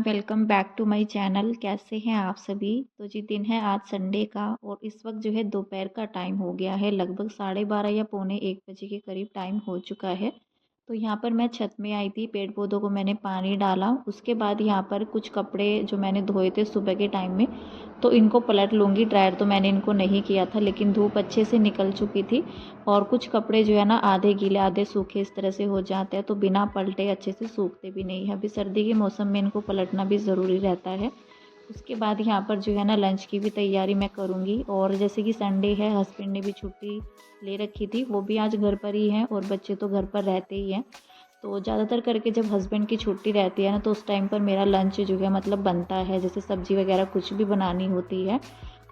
Welcome back to my channel. कैसे हैं आप सभी। तो जी दिन है आज संडे का और इस वक्त जो है दोपहर का टाइम हो गया है, लगभग 12:30 या पौने 1 बजे के करीब टाइम हो चुका है। तो यहाँ पर मैं छत में आई थी, पेड़ पौधों को मैंने पानी डाला। उसके बाद यहाँ पर कुछ कपड़े जो मैंने धोए थे सुबह के टाइम में, तो इनको पलट लूँगी। ड्रायर तो मैंने इनको नहीं किया था, लेकिन धूप अच्छे से निकल चुकी थी और कुछ कपड़े जो है ना आधे गीले आधे सूखे इस तरह से हो जाते हैं, तो बिना पलटे अच्छे से सूखते भी नहीं है। अभी सर्दी के मौसम में इनको पलटना भी ज़रूरी रहता है। उसके बाद यहाँ पर जो है ना लंच की भी तैयारी मैं करूँगी। और जैसे कि संडे है, हस्बैंड ने भी छुट्टी ले रखी थी, वो भी आज घर पर ही हैं और बच्चे तो घर पर रहते ही हैं। तो ज़्यादातर करके जब हस्बैंड की छुट्टी रहती है ना, तो उस टाइम पर मेरा लंच जो है मतलब बनता है, जैसे सब्ज़ी वगैरह कुछ भी बनानी होती है।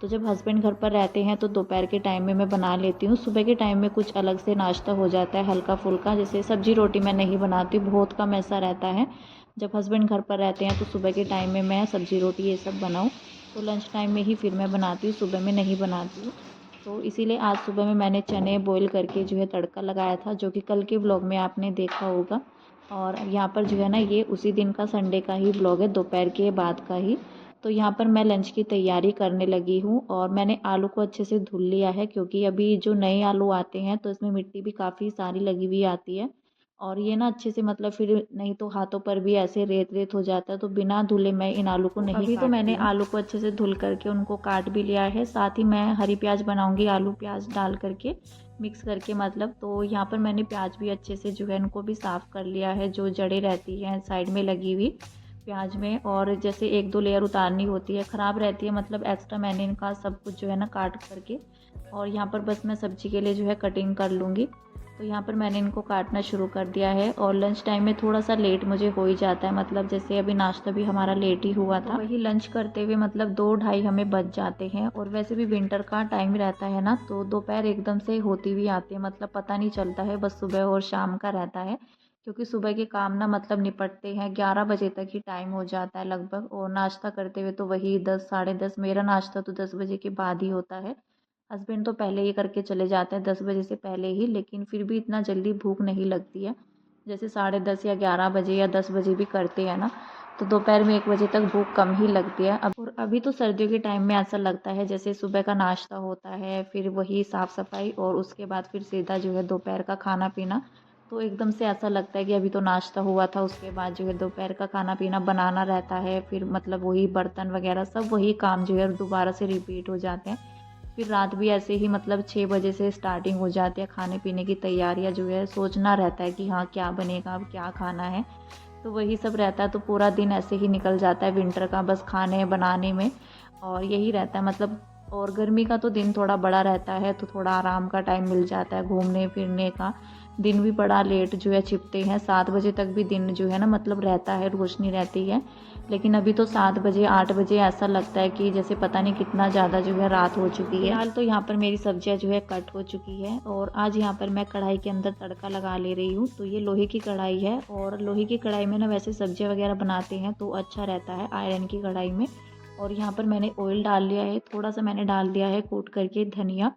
तो जब हस्बैंड घर पर रहते हैं तो दोपहर के टाइम में मैं बना लेती हूँ। सुबह के टाइम में कुछ अलग से नाश्ता हो जाता है हल्का फुल्का, जैसे सब्ज़ी रोटी मैं नहीं बनाती, बहुत कम ऐसा रहता है। जब हस्बैंड घर पर रहते हैं तो सुबह के टाइम में मैं सब्ज़ी रोटी ये सब बनाऊँ, तो लंच टाइम में ही फिर मैं बनाती हूँ, सुबह में नहीं बनाती हूँ। तो इसीलिए आज सुबह में मैंने चने बॉईल करके जो है तड़का लगाया था, जो कि कल के व्लॉग में आपने देखा होगा। और यहाँ पर जो है ना ये उसी दिन का संडे का ही व्लॉग है, दोपहर के बाद का ही। तो यहाँ पर मैं लंच की तैयारी करने लगी हूँ और मैंने आलू को अच्छे से धुल लिया है, क्योंकि अभी जो नए आलू आते हैं तो इसमें मिट्टी भी काफ़ी सारी लगी हुई आती है। और ये ना अच्छे से मतलब फिर नहीं तो हाथों पर भी ऐसे रेत रेत हो जाता है, तो बिना धुले मैं इन आलू को नहीं अभी तो मैंने आलू को अच्छे से धुल करके उनको काट भी लिया है। साथ ही मैं हरी प्याज बनाऊंगी, आलू प्याज डाल करके मिक्स करके मतलब। तो यहाँ पर मैंने प्याज भी अच्छे से जो है इनको भी साफ़ कर लिया है, जो जड़ें रहती हैं साइड में लगी हुई प्याज में। और जैसे एक दो लेयर उतारनी होती है, ख़राब रहती है मतलब एक्स्ट्रा, मैंने इनका सब कुछ जो है ना काट करके। और यहाँ पर बस मैं सब्ज़ी के लिए जो है कटिंग कर लूँगी। तो यहाँ पर मैंने इनको काटना शुरू कर दिया है। और लंच टाइम में थोड़ा सा लेट मुझे हो ही जाता है, मतलब जैसे अभी नाश्ता भी हमारा लेट ही हुआ था, तो वही लंच करते हुए मतलब 2-2:30 हमें बच जाते हैं। और वैसे भी विंटर का टाइम रहता है ना, तो दोपहर एकदम से होती हुई आती है, मतलब पता नहीं चलता है, बस सुबह और शाम का रहता है। क्योंकि सुबह के काम ना मतलब निपटते हैं 11 बजे तक ही टाइम हो जाता है लगभग। और नाश्ता करते हुए तो वही 10 10:30, मेरा नाश्ता तो 10 बजे के बाद ही होता है। हस्बैंड तो पहले ही करके चले जाते हैं 10 बजे से पहले ही, लेकिन फिर भी इतना जल्दी भूख नहीं लगती है। जैसे 10:30 या 11 बजे या 10 बजे भी करते हैं ना, तो दोपहर में 1 बजे तक भूख कम ही लगती है। अब और अभी तो सर्दियों के टाइम में ऐसा लगता है जैसे सुबह का नाश्ता होता है, फिर वही साफ़ सफाई और उसके बाद फिर सीधा जो है दोपहर का खाना पीना। तो एकदम से ऐसा लगता है कि अभी तो नाश्ता हुआ था, उसके बाद जो है दोपहर का खाना पीना बनाना रहता है, फिर मतलब वही बर्तन वगैरह सब वही काम जो है दोबारा से रिपीट हो जाते हैं। फिर रात भी ऐसे ही मतलब 6 बजे से स्टार्टिंग हो जाती है, खाने पीने की तैयारियाँ जो है, सोचना रहता है कि हाँ क्या बनेगा, अब क्या खाना है। तो वही सब रहता है, तो पूरा दिन ऐसे ही निकल जाता है विंटर का बस खाने बनाने में। और यही रहता है मतलब। और गर्मी का तो दिन थोड़ा बड़ा रहता है, तो थोड़ा आराम का टाइम मिल जाता है घूमने फिरने का। दिन भी बड़ा लेट जो है छिपते हैं, 7 बजे तक भी दिन जो है ना मतलब रहता है, रोशनी रहती है। लेकिन अभी तो 7 बजे 8 बजे ऐसा लगता है कि जैसे पता नहीं कितना ज़्यादा जो है रात हो चुकी है। फिलहाल तो यहाँ पर मेरी सब्जियाँ जो है कट हो चुकी है और आज यहाँ पर मैं कढ़ाई के अंदर तड़का लगा ले रही हूँ। तो ये लोहे की कढ़ाई है और लोहे की कढ़ाई में ना वैसे सब्जियाँ वगैरह बनाते हैं तो अच्छा रहता है आयरन की कढ़ाई में। और यहाँ पर मैंने ऑयल डाल लिया है, थोड़ा सा मैंने डाल दिया है कूट करके धनिया।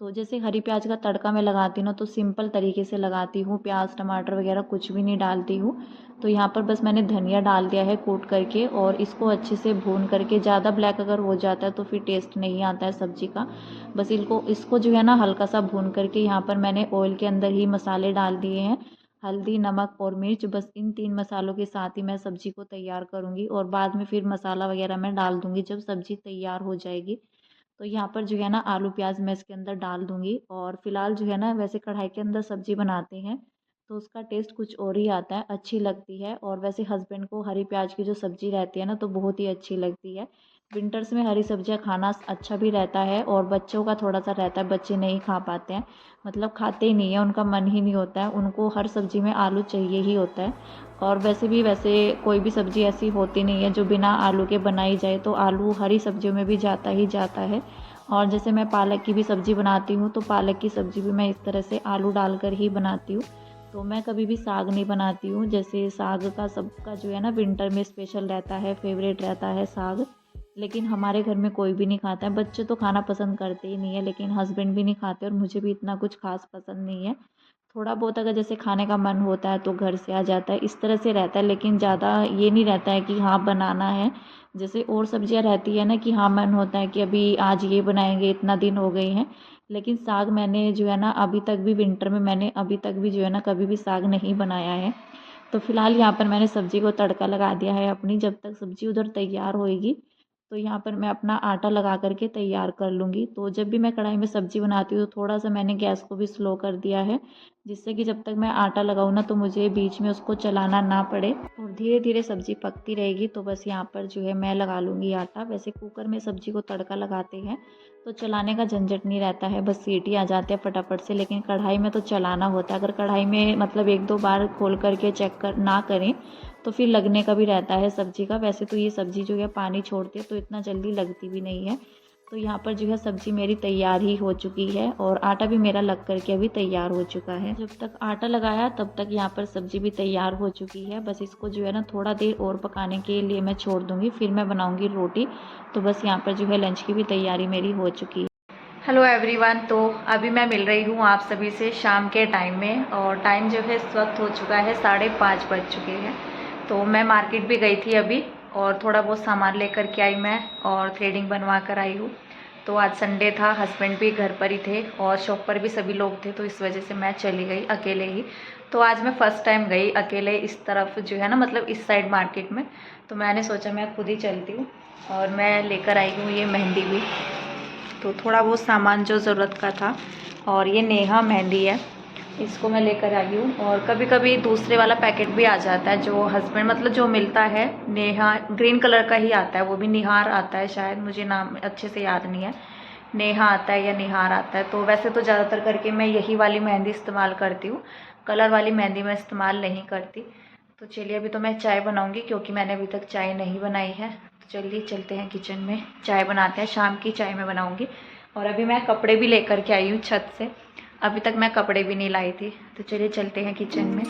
तो जैसे हरी प्याज का तड़का मैं लगाती हूँ ना, तो सिंपल तरीके से लगाती हूँ, प्याज टमाटर वगैरह कुछ भी नहीं डालती हूँ। तो यहाँ पर बस मैंने धनिया डाल दिया है कूट करके और इसको अच्छे से भून करके। ज़्यादा ब्लैक अगर हो जाता है तो फिर टेस्ट नहीं आता है सब्ज़ी का। बस इनको इसको जो है ना हल्का सा भून करके यहाँ पर मैंने ऑयल के अंदर ही मसाले डाल दिए हैं, हल्दी नमक और मिर्च। बस इन 3 मसालों के साथ ही मैं सब्ज़ी को तैयार करूँगी और बाद में फिर मसाला वगैरह मैं डाल दूँगी जब सब्ज़ी तैयार हो जाएगी। तो यहाँ पर जो है ना आलू प्याज मैं इसके अंदर डाल दूँगी। और फिलहाल जो है ना वैसे कढ़ाई के अंदर सब्ज़ी बनाते हैं तो उसका टेस्ट कुछ और ही आता है, अच्छी लगती है। और वैसे हस्बैंड को हरी प्याज की जो सब्ज़ी रहती है ना तो बहुत ही अच्छी लगती है। विंटर्स में हरी सब्जियाँ खाना अच्छा भी रहता है और बच्चों का थोड़ा सा रहता है, बच्चे नहीं खा पाते हैं, मतलब खाते ही नहीं है, उनका मन ही नहीं होता है, उनको हर सब्ज़ी में आलू चाहिए ही होता है। और वैसे भी वैसे कोई भी सब्ज़ी ऐसी होती नहीं है जो बिना आलू के बनाई जाए, तो आलू हरी सब्जियों में भी जाता ही जाता है। और जैसे मैं पालक की भी सब्ज़ी बनाती हूँ तो पालक की सब्ज़ी भी मैं इस तरह से आलू डालकर ही बनाती हूँ। तो मैं कभी भी साग नहीं बनाती हूँ, जैसे साग का सबका जो है ना विंटर में स्पेशल रहता है, फेवरेट रहता है साग। लेकिन हमारे घर में कोई भी नहीं खाता है, बच्चे तो खाना पसंद करते ही नहीं है, लेकिन हस्बैंड भी नहीं खाते और मुझे भी इतना कुछ खास पसंद नहीं है। थोड़ा बहुत अगर जैसे खाने का मन होता है तो घर से आ जाता है, इस तरह से रहता है। लेकिन ज़्यादा ये नहीं रहता है कि हाँ बनाना है। जैसे और सब्जियां रहती है ना कि हाँ मन होता है कि अभी आज ये बनाएंगे, इतना दिन हो गए हैं। लेकिन साग मैंने जो है ना अभी तक भी विंटर में मैंने अभी तक भी जो है ना कभी भी साग नहीं बनाया है। तो फिलहाल यहाँ पर मैंने सब्जी को तड़का लगा दिया है अपनी। जब तक सब्जी उधर तैयार होएगी तो यहाँ पर मैं अपना आटा लगा करके तैयार कर लूँगी। तो जब भी मैं कढ़ाई में सब्जी बनाती हूँ तो थोड़ा सा मैंने गैस को भी स्लो कर दिया है, जिससे कि जब तक मैं आटा लगाऊँ ना तो मुझे बीच में उसको चलाना ना पड़े और धीरे धीरे सब्जी पकती रहेगी। तो बस यहाँ पर जो है मैं लगा लूँगी आटा। वैसे कुकर में सब्जी को तड़का लगाते हैं तो चलाने का झंझट नहीं रहता है, बस सीटी आ जाती है फटाफट से। लेकिन कढ़ाई में तो चलाना होता है। अगर कढ़ाई में मतलब एक दो बार खोल करके चेक कर ना करें तो फिर लगने का भी रहता है सब्ज़ी का। वैसे तो ये सब्ज़ी जो है पानी छोड़ती है तो इतना जल्दी लगती भी नहीं है। तो यहाँ पर जो है सब्ज़ी मेरी तैयार ही हो चुकी है और आटा भी मेरा लग करके अभी तैयार हो चुका है। जब तक आटा लगाया तब तक यहाँ पर सब्ज़ी भी तैयार हो चुकी है। बस इसको जो है ना थोड़ा देर और पकाने के लिए मैं छोड़ दूँगी, फिर मैं बनाऊँगी रोटी। तो बस यहाँ पर जो है लंच की भी तैयारी मेरी हो चुकी है। हेलो एवरीवन, तो अभी मैं मिल रही हूँ आप सभी से शाम के टाइम में और टाइम जो है इस वक्त हो चुका है 5:30 बज चुके हैं। तो मैं मार्केट भी गई थी अभी और थोड़ा बहुत सामान लेकर के आई मैं और थ्रेडिंग बनवा कर आई हूँ। तो आज संडे था, हस्बैंड भी घर पर ही थे और शॉप पर भी सभी लोग थे, तो इस वजह से मैं चली गई अकेले ही। तो आज मैं फ़र्स्ट टाइम गई अकेले इस तरफ जो है ना, मतलब इस साइड मार्केट में। तो मैंने सोचा मैं खुद ही चलती हूँ और मैं लेकर आई हूँ ये मेहंदी भी। तो थोड़ा बहुत सामान जो ज़रूरत का था, और ये नेहा मेहंदी है, इसको मैं लेकर आई हूँ। और कभी कभी दूसरे वाला पैकेट भी आ जाता है जो हस्बैंड मतलब जो मिलता है, नेहा ग्रीन कलर का ही आता है, वो भी निहार आता है शायद, मुझे नाम अच्छे से याद नहीं है, नेहा आता है या निहार आता है। तो वैसे तो ज़्यादातर करके मैं यही वाली मेहंदी इस्तेमाल करती हूँ, कलर वाली मेहंदी मैं इस्तेमाल नहीं करती। तो चलिए अभी तो मैं चाय बनाऊँगी क्योंकि मैंने अभी तक चाय नहीं बनाई है। तो चलिए चलते हैं किचन में, चाय बनाते हैं, शाम की चाय मैं बनाऊँगी। और अभी मैं कपड़े भी लेकर के आई हूँ छत से, अभी तक मैं कपड़े भी नहीं लाई थी। तो चलिए चलते हैं किचन में।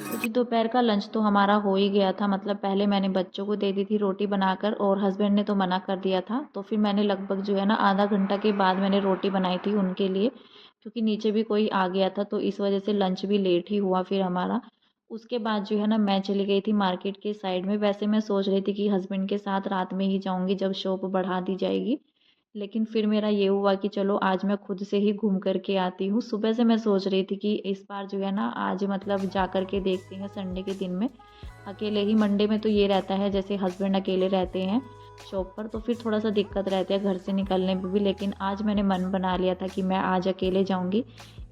तो जी दोपहर का लंच तो हमारा हो ही गया था। मतलब पहले मैंने बच्चों को दे दी थी रोटी बनाकर और हस्बैंड ने तो मना कर दिया था। तो फिर मैंने लगभग जो है ना आधा घंटा के बाद मैंने रोटी बनाई थी उनके लिए, क्योंकि नीचे भी कोई आ गया था तो इस वजह से लंच भी लेट ही हुआ फिर हमारा। उसके बाद जो है ना मैं चली गई थी मार्केट के साइड में। वैसे मैं सोच रही थी कि हस्बैंड के साथ रात में ही जाऊंगी जब शॉप बढ़ा दी जाएगी, लेकिन फिर मेरा ये हुआ कि चलो आज मैं खुद से ही घूम कर के आती हूँ। सुबह से मैं सोच रही थी कि इस बार जो है ना आज मतलब जा कर के देखते हैं संडे के दिन में अकेले ही। मंडे में तो ये रहता है जैसे हस्बैंड अकेले रहते हैं शॉप पर तो फिर थोड़ा सा दिक्कत रहती है घर से निकलने में भी। लेकिन आज मैंने मन बना लिया था कि मैं आज अकेले जाऊंगी।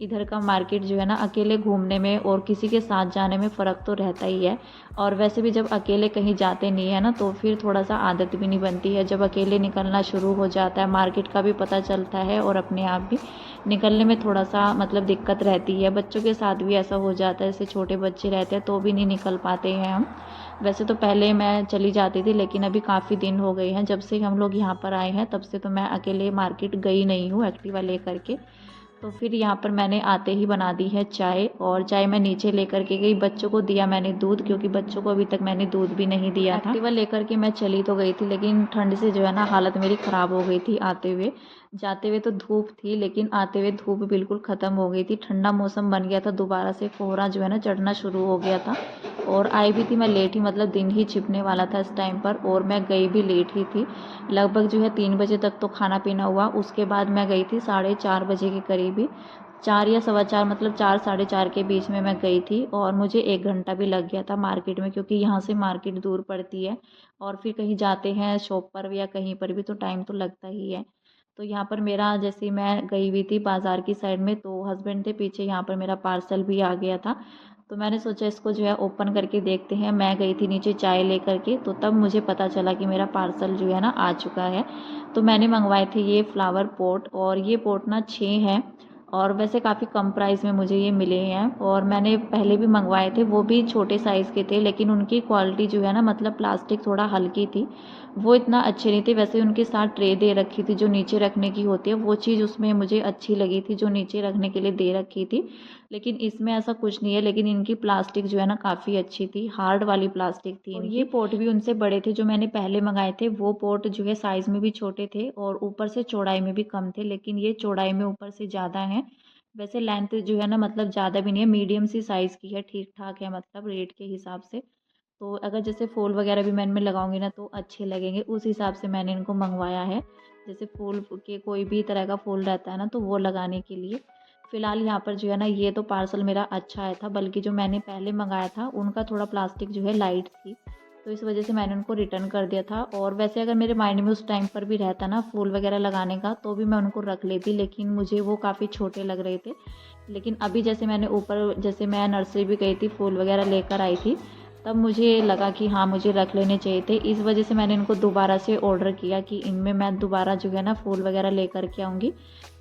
इधर का मार्केट जो है ना अकेले घूमने में और किसी के साथ जाने में फ़र्क तो रहता ही है। और वैसे भी जब अकेले कहीं जाते नहीं है ना तो फिर थोड़ा सा आदत भी नहीं बनती है। जब अकेले निकलना शुरू हो जाता है मार्केट का भी पता चलता है और अपने आप भी निकलने में थोड़ा सा मतलब दिक्कत रहती है। बच्चों के साथ भी ऐसा हो जाता है, जैसे छोटे बच्चे रहते हैं तो भी नहीं निकल पाते हैं हम। वैसे तो पहले मैं चली जाती थी लेकिन अभी काफ़ी दिन हो गए हैं जब से हम लोग यहाँ पर आए हैं, तब से तो मैं अकेले मार्केट गई नहीं हूँ एक्टिवा लेकर के। तो फिर यहाँ पर मैंने आते ही बना दी है चाय, और चाय मैं नीचे लेकर के गई। बच्चों को दिया मैंने दूध, क्योंकि बच्चों को अभी तक मैंने दूध भी नहीं दिया था। एक्टिवा लेकर के मैं चली तो गई थी लेकिन ठंड से जो है ना हालत मेरी ख़राब हो गई थी आते हुए। जाते हुए तो धूप थी लेकिन आते हुए धूप बिल्कुल ख़त्म हो गई थी। ठंडा मौसम बन गया था, दोबारा से कोहरा जो है ना चढ़ना शुरू हो गया था। और आई भी थी मैं लेट ही, मतलब दिन ही छिपने वाला था इस टाइम पर, और मैं गई भी लेट ही थी। लगभग जो है 3 बजे तक तो खाना पीना हुआ, उसके बाद मैं गई थी 4:30 बजे के करीब ही, 4 या 4:15 मतलब 4 साढ़े 4 के बीच में मैं गई थी। और मुझे 1 घंटा भी लग गया था मार्केट में, क्योंकि यहाँ से मार्केट दूर पड़ती है और फिर कहीं जाते हैं शॉप पर या कहीं पर भी तो टाइम तो लगता ही है। तो यहाँ पर मेरा जैसे मैं गई हुई थी बाज़ार की साइड में तो हस्बैंड थे पीछे, यहाँ पर मेरा पार्सल भी आ गया था। तो मैंने सोचा इसको जो है ओपन करके देखते हैं। मैं गई थी नीचे चाय लेकर के, तो तब मुझे पता चला कि मेरा पार्सल जो है ना आ चुका है। तो मैंने मंगवाए थे ये फ्लावर पॉट, और ये पॉट ना 6 हैं और वैसे काफ़ी कम प्राइस में मुझे ये मिले हैं। और मैंने पहले भी मंगवाए थे, वो भी छोटे साइज़ के थे, लेकिन उनकी क्वालिटी जो है ना मतलब प्लास्टिक थोड़ा हल्की थी, वो इतना अच्छे नहीं थे। वैसे उनके साथ ट्रे दे रखी थी जो नीचे रखने की होती है, वो चीज़ उसमें मुझे अच्छी लगी थी जो नीचे रखने के लिए दे रखी थी। लेकिन इसमें ऐसा कुछ नहीं है। लेकिन इनकी प्लास्टिक जो है ना काफ़ी अच्छी थी, हार्ड वाली प्लास्टिक थी और ये पोट भी उनसे बड़े थे। जो मैंने पहले मंगाए थे वो पोट जो है साइज़ में भी छोटे थे और ऊपर से चौड़ाई में भी कम थे, लेकिन ये चौड़ाई में ऊपर से ज़्यादा हैं। वैसे लेंथ जो है ना मतलब ज़्यादा भी नहीं है, मीडियम सी साइज़ की है, ठीक ठाक है मतलब रेट के हिसाब से। तो अगर जैसे फूल वगैरह भी मैं इनमें लगाऊंगी ना तो अच्छे लगेंगे, उस हिसाब से मैंने इनको मंगवाया है। जैसे फूल के कोई भी तरह का फूल रहता है ना तो वो लगाने के लिए। फ़िलहाल यहाँ पर जो है ना ये तो पार्सल मेरा अच्छा आया था, बल्कि जो मैंने पहले मंगाया था उनका थोड़ा प्लास्टिक जो है लाइट थी, तो इस वजह से मैंने उनको रिटर्न कर दिया था। और वैसे अगर मेरे माइंड में उस टाइम पर भी रहता ना फूल वगैरह लगाने का तो भी मैं उनको रख लेती, लेकिन मुझे वो काफ़ी छोटे लग रहे थे। लेकिन अभी जैसे मैंने ऊपर जैसे मैं नर्सरी भी गई थी, फूल वगैरह लेकर आई थी, तब मुझे लगा कि हाँ मुझे रख लेने चाहिए थे। इस वजह से मैंने इनको दोबारा से ऑर्डर किया कि इनमें मैं दोबारा जो है ना फूल वगैरह लेकर के आऊँगी,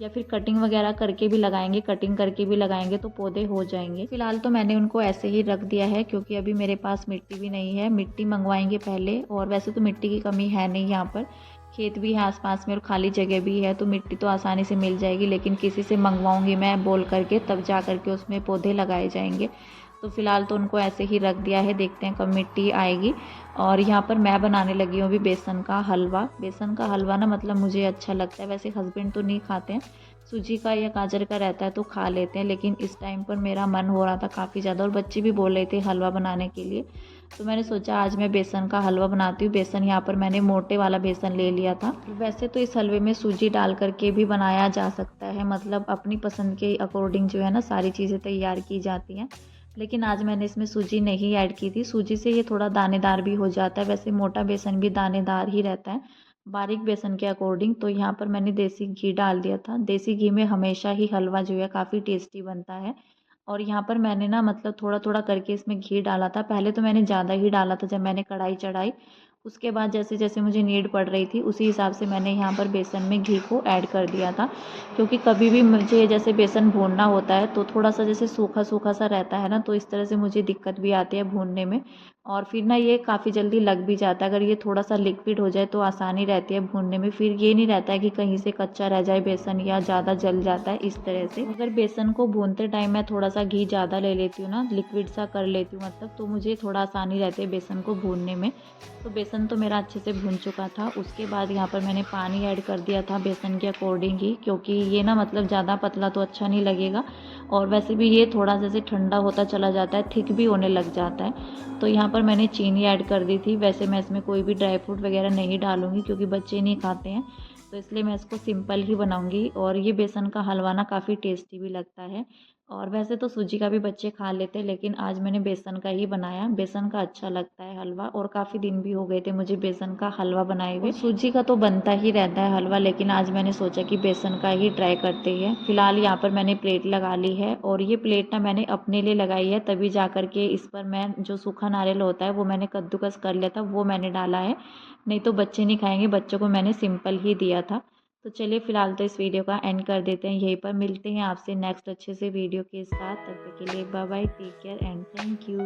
या फिर कटिंग वगैरह करके भी लगाएंगे, कटिंग करके भी लगाएंगे तो पौधे हो जाएंगे। फिलहाल तो मैंने उनको ऐसे ही रख दिया है क्योंकि अभी मेरे पास मिट्टी भी नहीं है, मिट्टी मंगवाएंगे पहले। और वैसे तो मिट्टी की कमी है नहीं, यहाँ पर खेत भी है आसपास में और खाली जगह भी है, तो मिट्टी तो आसानी से मिल जाएगी। लेकिन किसी से मंगवाऊंगी मैं बोल करके, तब जा करके उसमें पौधे लगाए जाएंगे। तो फ़िलहाल तो उनको ऐसे ही रख दिया है, देखते हैं कब मिट्टी आएगी। और यहाँ पर मैं बनाने लगी हूँ अभी बेसन का हलवा। बेसन का हलवा ना मतलब मुझे अच्छा लगता है, वैसे हस्बैंड तो नहीं खाते हैं, सूजी का या गाजर का रहता है तो खा लेते हैं, लेकिन इस टाइम पर मेरा मन हो रहा था काफ़ी ज़्यादा और बच्चे भी बोल रहे थे हलवा बनाने के लिए। तो मैंने सोचा आज मैं बेसन का हलवा बनाती हूँ। बेसन यहाँ पर मैंने मोटे वाला बेसन ले लिया था। वैसे तो इस हलवे में सूजी डाल करके भी बनाया जा सकता है, मतलब अपनी पसंद के अकॉर्डिंग जो है ना सारी चीज़ें तैयार की जाती हैं, लेकिन आज मैंने इसमें सूजी नहीं ऐड की थी। सूजी से ये थोड़ा दानेदार भी हो जाता है, वैसे मोटा बेसन भी दानेदार ही रहता है बारीक बेसन के अकॉर्डिंग। तो यहाँ पर मैंने देसी घी डाल दिया था। देसी घी में हमेशा ही हलवा जो है काफ़ी टेस्टी बनता है। और यहाँ पर मैंने ना मतलब थोड़ा थोड़ा करके इसमें घी डाला था। पहले तो मैंने ज़्यादा ही डाला था जब मैंने कढ़ाई चढ़ाई, उसके बाद जैसे जैसे मुझे नीड पड़ रही थी उसी हिसाब से मैंने यहाँ पर बेसन में घी को ऐड कर दिया था। क्योंकि कभी भी मुझे जैसे बेसन भूनना होता है तो थोड़ा सा जैसे सूखा सूखा सा रहता है ना, तो इस तरह से मुझे दिक्कत भी आती है भूनने में। और फिर ना ये काफ़ी जल्दी लग भी जाता है। अगर ये थोड़ा सा लिक्विड हो जाए तो आसानी रहती है भूनने में, फिर ये नहीं रहता है कि कहीं से कच्चा रह जाए बेसन या ज़्यादा जल जाता है इस तरह से। अगर बेसन को भूनते टाइम मैं थोड़ा सा घी ज़्यादा ले लेती हूँ ना, लिक्विड सा कर लेती हूँ मतलब, तो मुझे थोड़ा आसानी रहती है बेसन को भूनने में। तो बेसन तो मेरा अच्छे से भून चुका था। उसके बाद यहाँ पर मैंने पानी ऐड कर दिया था बेसन के अकॉर्डिंग ही, क्योंकि ये ना मतलब ज़्यादा पतला तो अच्छा नहीं लगेगा। और वैसे भी ये थोड़ा जैसे ठंडा होता चला जाता है, थिक भी होने लग जाता है। तो यहाँ पर मैंने चीनी ऐड कर दी थी। वैसे मैं इसमें कोई भी ड्राई फ्रूट वगैरह नहीं डालूँगी क्योंकि बच्चे नहीं खाते हैं, तो इसलिए मैं इसको सिंपल ही बनाऊँगी। और ये बेसन का हलवा ना काफ़ी टेस्टी भी लगता है। और वैसे तो सूजी का भी बच्चे खा लेते हैं, लेकिन आज मैंने बेसन का ही बनाया। बेसन का अच्छा लगता है हलवा, और काफ़ी दिन भी हो गए थे मुझे बेसन का हलवा बनाए हुए। सूजी का तो बनता ही रहता है हलवा, लेकिन आज मैंने सोचा कि बेसन का ही ट्राई करते हैं। फिलहाल यहाँ पर मैंने प्लेट लगा ली है, और ये प्लेट ना मैंने अपने लिए लगाई है, तभी जा कर के इस पर मैं जो सूखा नारियल होता है वो मैंने कद्दूकस कर लिया था, वो मैंने डाला है। नहीं तो बच्चे नहीं खाएंगे, बच्चों को मैंने सिंपल ही दिया था। तो चलिए फ़िलहाल तो इस वीडियो का एंड कर देते हैं यहीं पर। मिलते हैं आपसे नेक्स्ट अच्छे से वीडियो के साथ। तब तक के लिए bye bye, take care and thank you.